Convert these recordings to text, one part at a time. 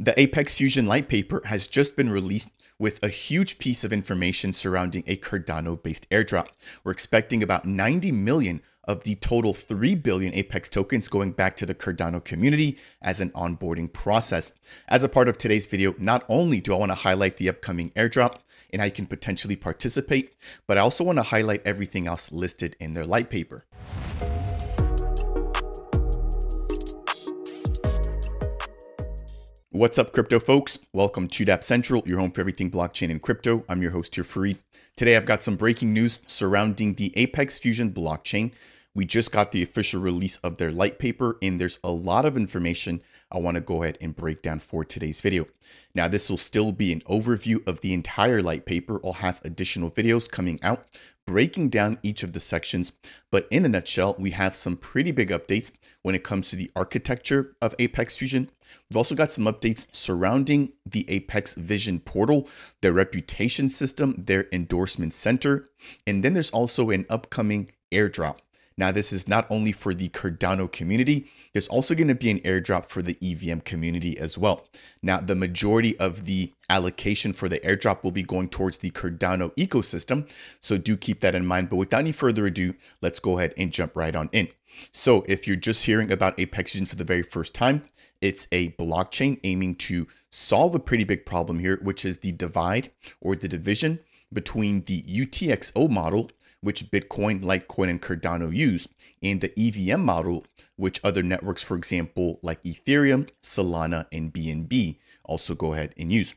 The Apex Fusion Litepaper has just been released with a huge piece of information surrounding a Cardano-based airdrop. We're expecting about 90 million of the total 3 billion Apex tokens going back to the Cardano community as an onboarding process. As a part of today's video, not only do I want to highlight the upcoming airdrop and how you can potentially participate, but I also want to highlight everything else listed in their Litepaper. What's up, crypto folks? Welcome to Dapp Central, your home for everything blockchain and crypto. I'm your host here, Fareed. Today, I've got some breaking news surrounding the Apex Fusion blockchain. We just got the official release of their Litepaper, and there's a lot of information I want to go ahead and break down for today's video. Now, this will still be an overview of the entire Litepaper. I'll have additional videos coming out breaking down each of the sections, but in a nutshell, we have some pretty big updates when it comes to the architecture of Apex Fusion. We've also got some updates surrounding the Apex Vision portal, their reputation system, their endorsement center, and then there's also an upcoming airdrop. Now, this is not only for the Cardano community, there's also going to be an airdrop for the EVM community as well. Now, the majority of the allocation for the airdrop will be going towards the Cardano ecosystem, so do keep that in mind. But without any further ado, let's go ahead and jump right on in. So if you're just hearing about Apex Fusion for the very first time, it's a blockchain aiming to solve a pretty big problem here, which is the divide or the division between the UTXO model, which Bitcoin, Litecoin, and Cardano use, and the EVM model, which other networks, for example, like Ethereum, Solana, and BNB also go ahead and use.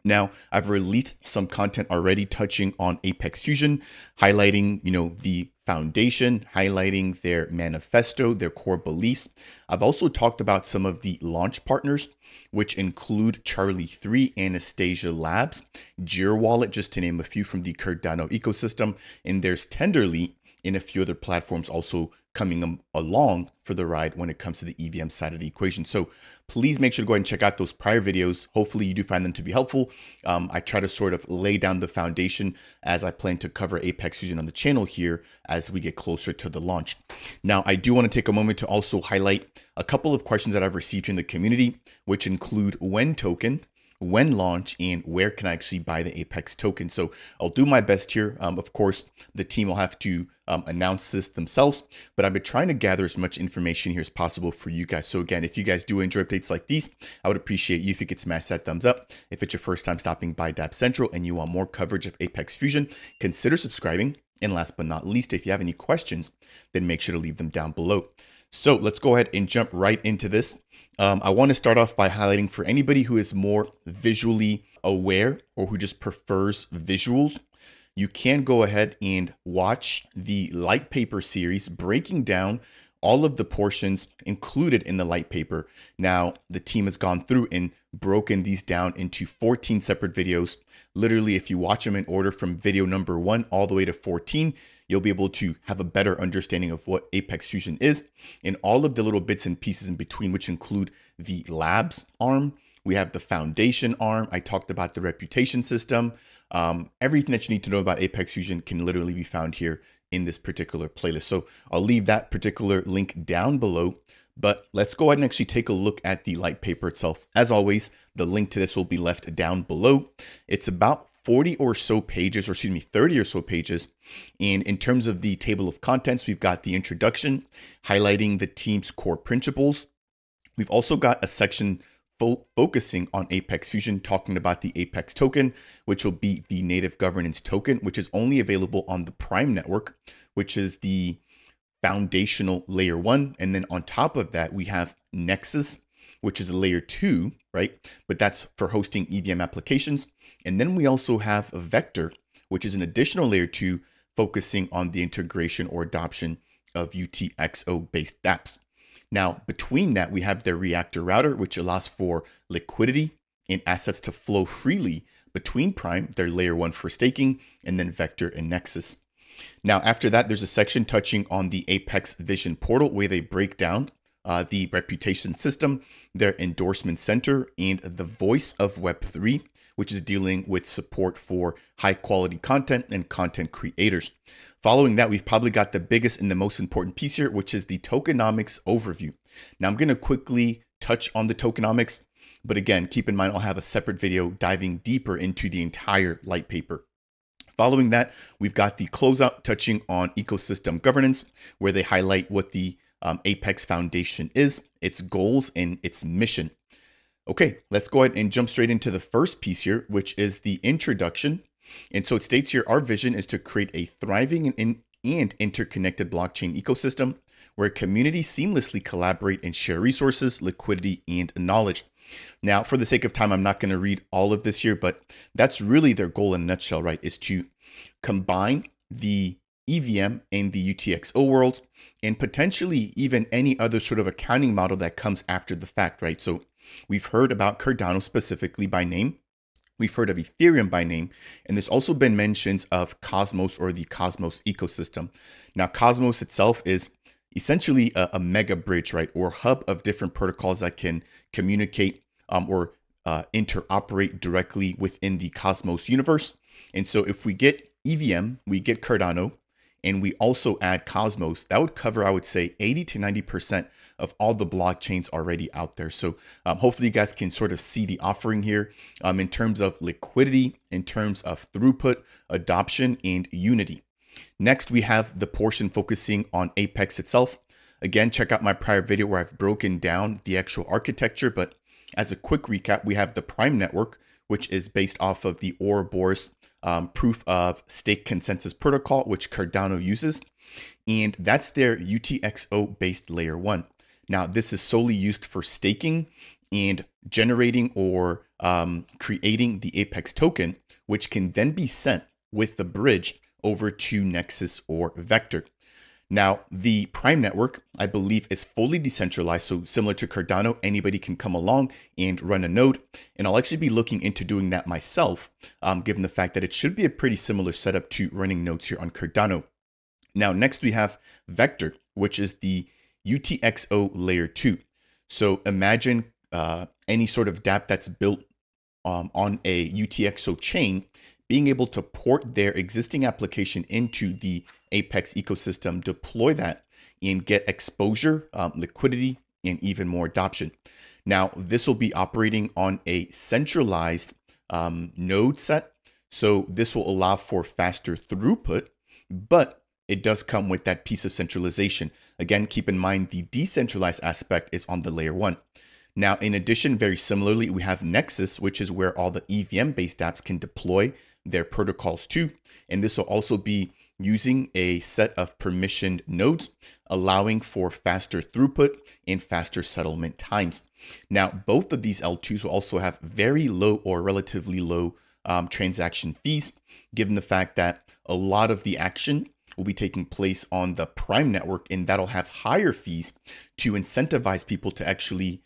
Now, I've released some content already touching on Apex Fusion, highlighting, the foundation, highlighting their manifesto, their core beliefs. I've also talked about some of the launch partners, which include Charlie 3, Anastasia Labs, Jira Wallet, just to name a few from the Cardano ecosystem, and there's Tenderly and a few other platforms also coming along for the ride when it comes to the EVM side of the equation. So please make sure to go ahead and check out those prior videos. Hopefully you do find them to be helpful. I try to sort of lay down the foundation as I plan to cover Apex Fusion on the channel here as we get closer to the launch. Now, I do want to take a moment to also highlight a couple of questions that I've received in the community, which include when token, when launch, and where can I actually buy the Apex token. So I'll do my best here. Of course, the team will have to announce this themselves, but I've been trying to gather as much information here as possible for you guys. So again, if you guys do enjoy updates like these, I would appreciate you if you could smash that thumbs up. If it's your first time stopping by Dapp Central and you want more coverage of Apex Fusion, consider subscribing. And last but not least, if you have any questions, then make sure to leave them down below. So let's go ahead and jump right into this. I want to start off by highlighting for anybody who is more visually aware or who just prefers visuals, you can go ahead and watch the Litepaper series breaking down all of the portions included in the Litepaper. Now, the team has gone through and broken these down into 14 separate videos. Literally, if you watch them in order from video number 1 all the way to 14, you'll be able to have a better understanding of what Apex Fusion is and all of the little bits and pieces in between, which include the labs arm. We have the foundation arm. I talked about the reputation system. Everything that you need to know about Apex Fusion can literally be found here in this particular playlist. So I'll leave that particular link down below, but let's go ahead and actually take a look at the Litepaper itself. As always, the link to this will be left down below. It's about 40 or so pages, or excuse me, 30 or so pages. And in terms of the table of contents, we've got the introduction highlighting the team's core principles. We've also got a section focusing on Apex Fusion, talking about the Apex token, which will be the native governance token, which is only available on the Prime network, which is the foundational layer 1. And then on top of that, we have Nexus, which is a layer 2, right? But that's for hosting EVM applications. And then we also have Vector, which is an additional layer 2, focusing on the integration or adoption of UTXO based dApps. Now, between that, we have their Reactor router, which allows for liquidity and assets to flow freely between Prime, their layer 1 for staking, and then Vector and Nexus. Now, after that, there's a section touching on the Apex Vision portal where they break down the reputation system, their endorsement center, and the voice of Web3, which is dealing with support for high quality content and content creators. Following that, we've probably got the biggest and the most important piece here, which is the tokenomics overview. Now I'm going to quickly touch on the tokenomics, But again, keep in mind, I'll have a separate video diving deeper into the entire Litepaper. Following that, we've got the closeout touching on ecosystem governance, where they highlight what the Apex Foundation is, its goals, and its mission. Okay, let's go ahead and jump straight into the first piece here, which is the introduction. And so it states here, our vision is to create a thriving and interconnected blockchain ecosystem where communities seamlessly collaborate and share resources, liquidity, and knowledge. Now, for the sake of time, I'm not going to read all of this here, but that's really their goal in a nutshell, right? Is to combine the EVM and the UTXO worlds and potentially even any other sort of accounting model that comes after the fact, right? So we've heard about Cardano specifically by name. We've heard of Ethereum by name, and there's also been mentions of Cosmos or the Cosmos ecosystem. Now, Cosmos itself is essentially a mega bridge, right? Or hub of different protocols that can communicate or interoperate directly within the Cosmos universe. And so if we get EVM, we get Cardano, and we also add Cosmos, that would cover, I would say, 80 to 90% of all the blockchains already out there. So hopefully you guys can sort of see the offering here in terms of liquidity, in terms of throughput, adoption, and unity. Next, we have the portion focusing on Apex itself. Again, check out my prior video where I've broken down the actual architecture, but as a quick recap, we have the Prime Network, which is based off of the Ouroboros proof of stake consensus protocol, which Cardano uses. And that's their UTXO based layer 1. Now, this is solely used for staking and generating or creating the Apex token, which can then be sent with the bridge over to Nexus or Vector. Now, the Prime Network, I believe, is fully decentralized. So similar to Cardano, anybody can come along and run a node. And I'll actually be looking into doing that myself, given the fact that it should be a pretty similar setup to running nodes here on Cardano. Now, next we have Vector, which is the UTXO layer 2. So imagine any sort of Dapp that's built on a UTXO chain being able to port their existing application into the Apex ecosystem, deploy that, and get exposure, liquidity, and even more adoption. Now, this will be operating on a centralized node set. So this will allow for faster throughput, but it does come with that piece of centralization. Again, keep in mind the decentralized aspect is on the layer 1. Now, in addition, very similarly, we have Nexus, which is where all the EVM-based apps can deploy their protocols to. And this will also be using a set of permissioned nodes, allowing for faster throughput and faster settlement times. Now, both of these L2s will also have very low or relatively low transaction fees, given the fact that a lot of the action will be taking place on the Prime Network, and that'll have higher fees to incentivize people to actually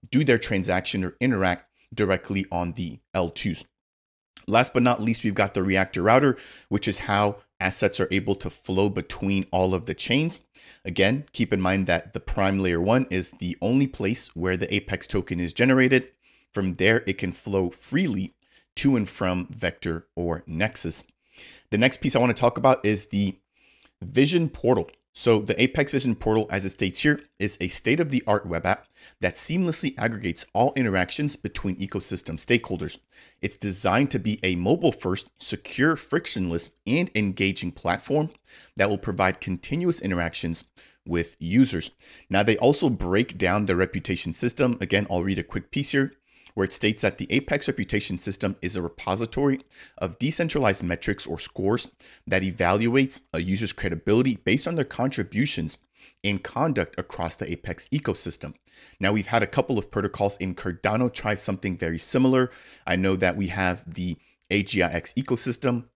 do their transaction or interact directly on the L2s. Last but not least, we've got the reactor router, which is how assets are able to flow between all of the chains. Again, keep in mind that the Prime layer 1 is the only place where the Apex token is generated. From there, it can flow freely to and from Vector or Nexus. The next piece I want to talk about is the Vision Portal. So the Apex Vision Portal, as it states here, is a state-of-the-art web app that seamlessly aggregates all interactions between ecosystem stakeholders. It's designed to be a mobile-first, secure, frictionless, and engaging platform that will provide continuous interactions with users. Now, they also break down the reputation system. Again, I'll read a quick piece here, where it states that the Apex reputation system is a repository of decentralized metrics or scores that evaluates a user's credibility based on their contributions and conduct across the Apex ecosystem. Now, we've had a couple of protocols in Cardano try something very similar. I know that we have the AGIX ecosystem,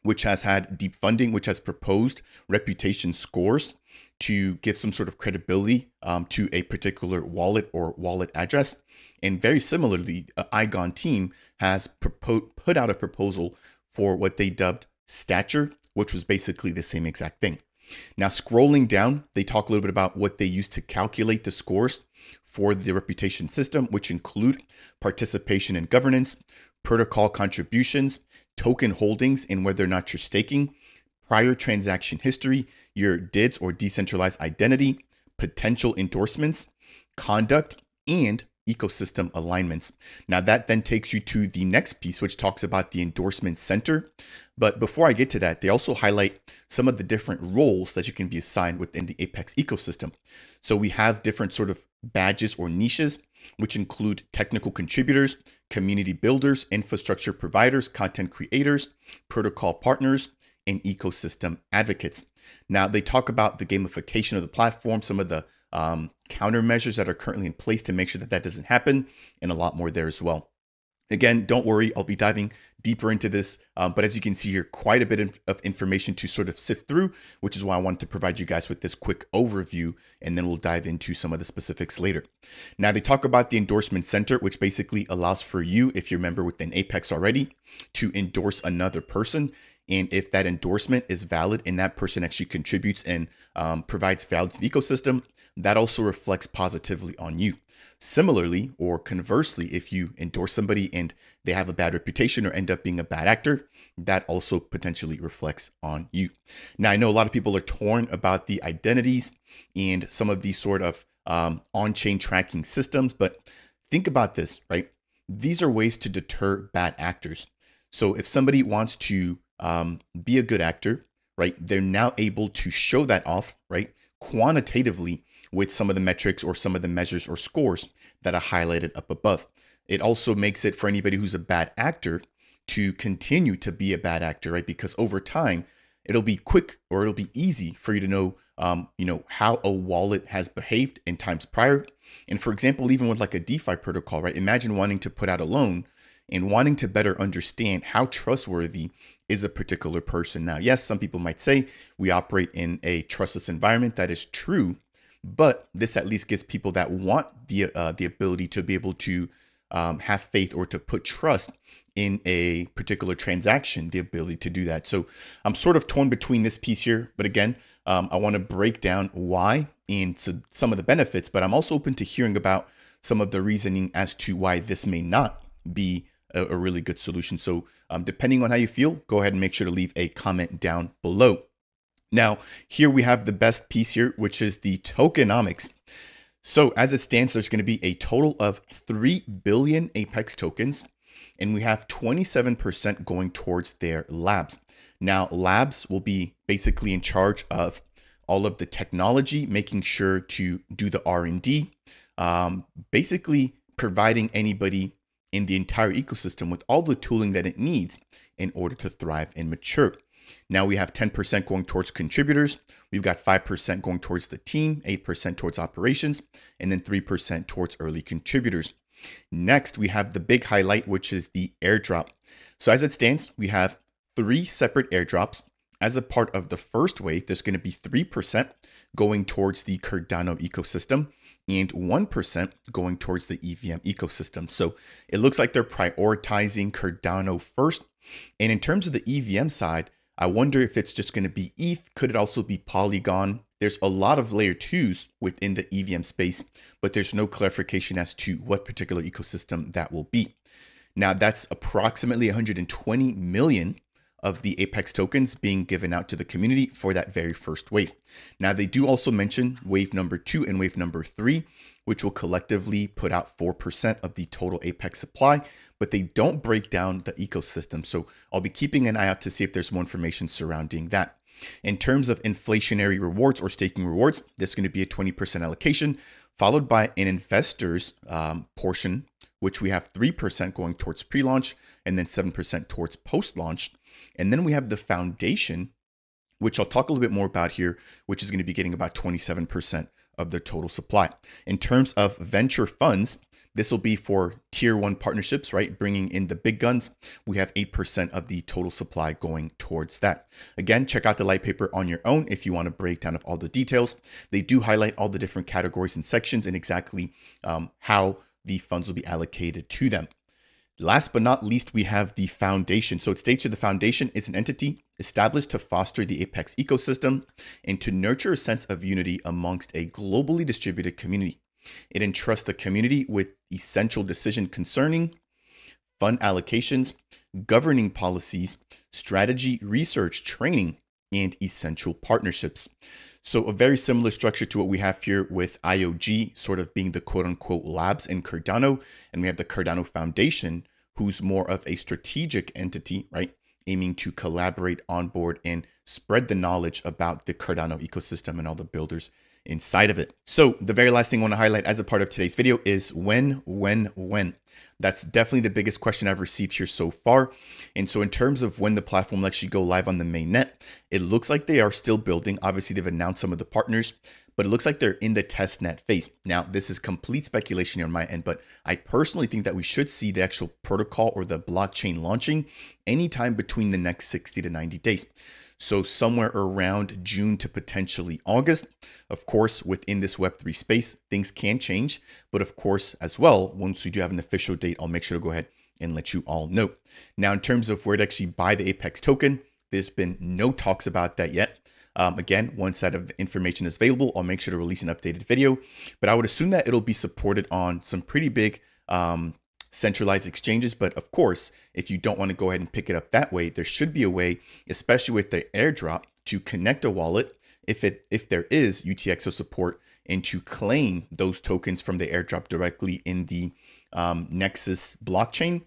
which has had deep funding, which has proposed reputation scores to give some sort of credibility to a particular wallet or wallet address. And very similarly, Igon team has put out a proposal for what they dubbed Stature, which was basically the same exact thing. Now, scrolling down, they talk a little bit about what they use to calculate the scores for the reputation system, which include participation in governance, protocol contributions, token holdings, and whether or not you're staking, prior transaction history, your DIDs or decentralized identity, potential endorsements, conduct, and ecosystem alignments. Now that then takes you to the next piece, which talks about the endorsement center. But before I get to that, they also highlight some of the different roles that you can be assigned within the Apex ecosystem. So we have different sort of badges or niches, which include technical contributors, community builders, infrastructure providers, content creators, protocol partners, and ecosystem advocates. Now they talk about the gamification of the platform, some of the countermeasures that are currently in place to make sure that that doesn't happen, and a lot more there as well. Again, don't worry, I'll be diving deeper into this, but as you can see here, quite a bit of information to sort of sift through, which is why I wanted to provide you guys with this quick overview, and then we'll dive into some of the specifics later. Now, they talk about the endorsement center, which basically allows for you, if you're a member within Apex already, to endorse another person. And if that endorsement is valid and that person actually contributes and provides value to the ecosystem, that also reflects positively on you. Similarly, or conversely, if you endorse somebody and they have a bad reputation or end up being a bad actor, that also potentially reflects on you. Now, I know a lot of people are torn about the identities and some of these sort of on-chain tracking systems, but think about this, right? These are ways to deter bad actors. So if somebody wants to be a good actor, right, they're now able to show that off, right, quantitatively with some of the metrics or some of the measures or scores that are highlighted up above. It also makes it for anybody who's a bad actor to continue to be a bad actor, right? Because over time, it'll be quick or it'll be easy for you to know, how a wallet has behaved in times prior. And for example, even with like a DeFi protocol, right? Imagine wanting to put out a loan and wanting to better understand how trustworthy is a particular person. Now, yes, some people might say we operate in a trustless environment. That is true. But this at least gives people that want the ability to be able to have faith or to put trust in a particular transaction, the ability to do that. So I'm sort of torn between this piece here. But again, I want to break down why and some of the benefits, but I'm also open to hearing about some of the reasoning as to why this may not be a really good solution. So depending on how you feel, go ahead and make sure to leave a comment down below. Now, here we have the best piece here, which is the tokenomics. So as it stands, there's going to be a total of 3 billion Apex tokens, and we have 27% going towards their labs. Now, labs will be basically in charge of all of the technology, making sure to do the R&D, basically providing anybody in the entire ecosystem with all the tooling that it needs in order to thrive and mature. Now we have 10% going towards contributors. We've got 5% going towards the team, 8% towards operations, and then 3% towards early contributors. Next, we have the big highlight, which is the airdrop. So as it stands, we have 3 separate airdrops. As a part of the first wave, there's going to be 3% going towards the Cardano ecosystem and 1% going towards the EVM ecosystem. So it looks like they're prioritizing Cardano first. And in terms of the EVM side, I wonder if it's just going to be ETH. Could it also be Polygon? There's a lot of layer 2s within the EVM space, but there's no clarification as to what particular ecosystem that will be. Now, that's approximately 120 million of the Apex tokens being given out to the community for that very first wave. Now, they do also mention wave number 2 and wave number 3, which will collectively put out 4% of the total Apex supply, but they don't break down the ecosystem. So I'll be keeping an eye out to see if there's more information surrounding that. In terms of inflationary rewards or staking rewards, there's going to be a 20% allocation, followed by an investor's portion, which we have 3% going towards pre-launch and then 7% towards post-launch. And then we have the foundation, which I'll talk a little bit more about here, which is going to be getting about 27% of their total supply. In terms of venture funds, this will be for tier 1 partnerships, right? Bringing in the big guns. We have 8% of the total supply going towards that. Again, check out the Litepaper on your own if you want a breakdown of all the details. They do highlight all the different categories and sections and exactly how the funds will be allocated to them. Last but not least, we have the foundation. So it states here the foundation is an entity established to foster the Apex ecosystem and to nurture a sense of unity amongst a globally distributed community. It entrusts the community with essential decision concerning fund allocations, governing policies, strategy, research, training, and essential partnerships. So a very similar structure to what we have here with IOG sort of being the quote unquote labs in Cardano. And we have the Cardano Foundation, who's more of a strategic entity, right? Aiming to collaborate, onboard, and spread the knowledge about the Cardano ecosystem and all the builders inside of it. So the very last thing I want to highlight as a part of today's video is when. That's definitely the biggest question I've received here so far. And so in terms of when the platform will actually go live on the mainnet, it looks like they are still building. Obviously, they've announced some of the partners, but it looks like they're in the testnet phase. Now, this is complete speculation on my end, but I personally think that we should see the actual protocol or the blockchain launching anytime between the next 60 to 90 days. So somewhere around June to potentially August. Of course, within this Web3 space, things can change. But of course, as well, once we do have an official date, I'll make sure to go ahead and let you all know. Now, in terms of where to actually buy the Apex token, there's been no talks about that yet. Again, once that information is available, I'll make sure to release an updated video. But I would assume that it'll be supported on some pretty big centralized exchanges. But of course, if you don't want to go ahead and pick it up that way, there should be a way, especially with the airdrop, to connect a wallet if there is UTXO support and to claim those tokens from the airdrop directly in the Nexus blockchain.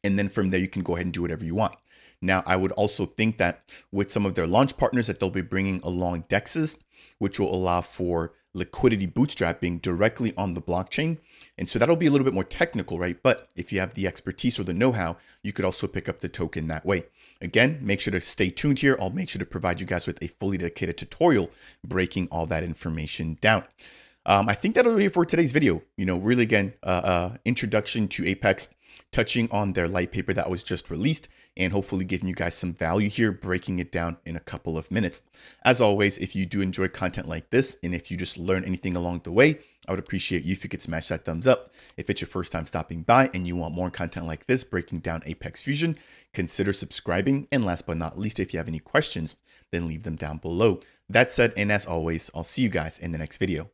And then from there, you can go ahead and do whatever you want. Now, I would also think that with some of their launch partners that they'll be bringing along DEXs, which will allow for liquidity bootstrapping directly on the blockchain. And so that'll be a little bit more technical, right? But if you have the expertise or the know-how, you could also pick up the token that way. Again, make sure to stay tuned here. I'll make sure to provide you guys with a fully dedicated tutorial breaking all that information down. I think that'll be it for today's video. Really again, introduction to Apex, touching on their light paper that was just released, and hopefully giving you guys some value here, breaking it down in a couple of minutes. As always, if you do enjoy content like this, and if you just learn anything along the way, I would appreciate you if you could smash that thumbs up. If it's your first time stopping by and you want more content like this, breaking down Apex Fusion, consider subscribing. And last but not least, if you have any questions, then leave them down below. That said, and as always, I'll see you guys in the next video.